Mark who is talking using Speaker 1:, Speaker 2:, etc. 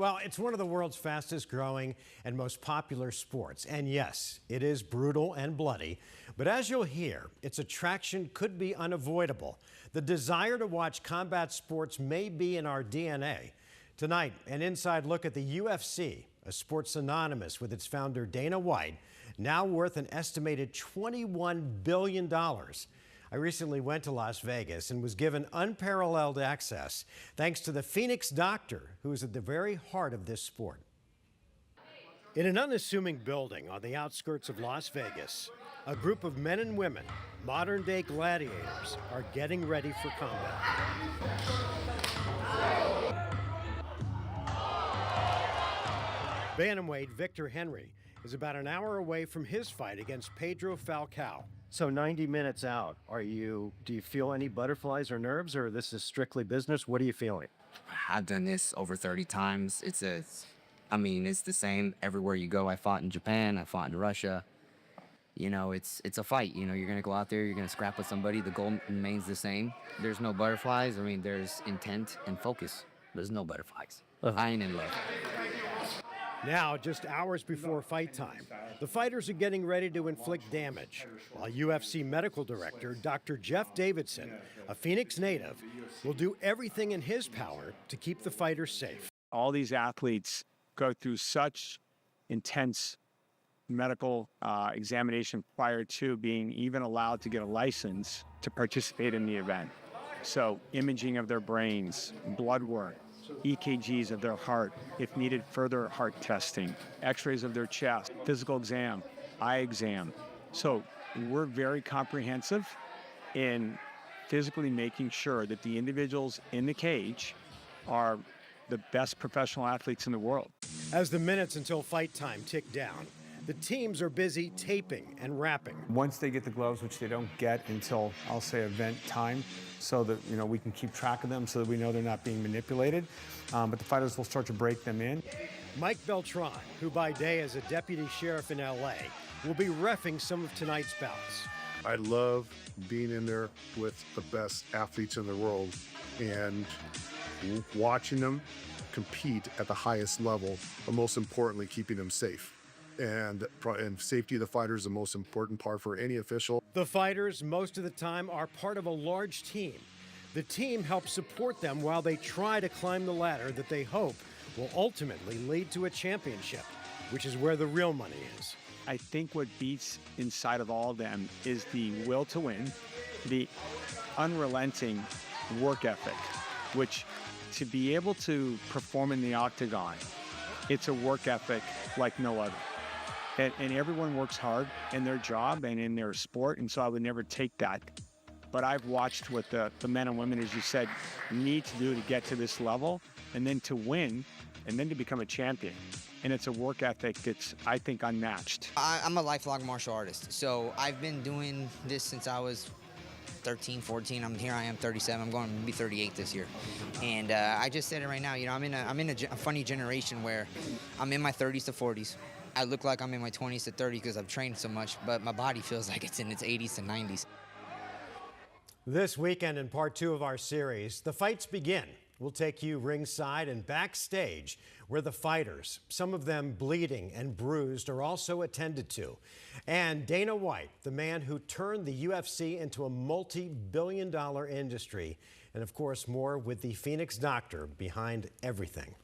Speaker 1: Well, it's one of the world's fastest growing and most popular sports. And yes, it is brutal and bloody. But as you'll hear, its attraction could be unavoidable. The desire to watch combat sports may be in our DNA. Tonight, an inside look at the UFC, a sport synonymous with its founder Dana White, now worth an estimated $21 billion. I recently went to Las Vegas and was given unparalleled access thanks to the Phoenix doctor who is at the very heart of this sport. In an unassuming building on the outskirts of Las Vegas, a group of men and women, modern-day gladiators, are getting ready for combat. Bantamweight Victor Henry is about an hour away from his fight against Pedro Falcao. So 90 minutes out, do you feel any butterflies or nerves, or this is strictly business? What are you feeling?
Speaker 2: I've done this over 30 times. It's the same everywhere you go. I fought in Japan, I fought in Russia. You know, it's a fight. You know, you're gonna go out there, you're gonna scrap with somebody. The goal remains the same. There's no butterflies. I mean, there's intent and focus. There's no butterflies. I ain't in love.
Speaker 1: Now, just hours before fight time, the fighters are getting ready to inflict damage, while UFC medical director Dr. Jeff Davidson, a Phoenix native, will do everything in his power to keep the fighters safe.
Speaker 3: All these athletes go through such intense medical examination prior to being even allowed to get a license to participate in the event. So imaging of their brains, blood work, EKGs of their heart, if needed, further heart testing, x-rays of their chest, physical exam, eye exam. So we're very comprehensive in physically making sure that the individuals in the cage are the best professional athletes in the world.
Speaker 1: As the minutes until fight time tick down, the teams are busy taping and wrapping.
Speaker 4: Once they get the gloves, which they don't get until, I'll say, event time, so that we can keep track of them so that we know they're not being manipulated. But the fighters will start to break them in.
Speaker 1: Mike Beltran, who by day is a deputy sheriff in LA, will be reffing some of tonight's bouts.
Speaker 5: I love being in there with the best athletes in the world and watching them compete at the highest level, but most importantly, keeping them safe. And safety of the fighter is the most important part for any official.
Speaker 1: The fighters, most of the time, are part of a large team. The team helps support them while they try to climb the ladder that they hope will ultimately lead to a championship, which is where the real money is.
Speaker 3: I think what beats inside of all of them is the will to win, the unrelenting work ethic, which to be able to perform in the octagon, it's a work ethic like no other. And everyone works hard in their job and in their sport, and so I would never take that. But I've watched what the men and women, as you said, need to do to get to this level, and then to win, and then to become a champion. And it's a work ethic that's, I think, unmatched.
Speaker 2: I'm a lifelong martial artist, so I've been doing this since I was 13, 14. Here I am, 37. I'm going to be 38 this year. And I just said it right now, I'm in a funny generation where I'm in my 30s to 40s. I look like I'm in my 20s to 30s because I've trained so much, but my body feels like it's in its 80s to 90s.
Speaker 1: This weekend in part 2 of our series, the fights begin. We'll take you ringside and backstage where the fighters, some of them bleeding and bruised, are also attended to. And Dana White, the man who turned the UFC into a multi-billion-dollar industry. And of course, more with the Phoenix doctor behind everything.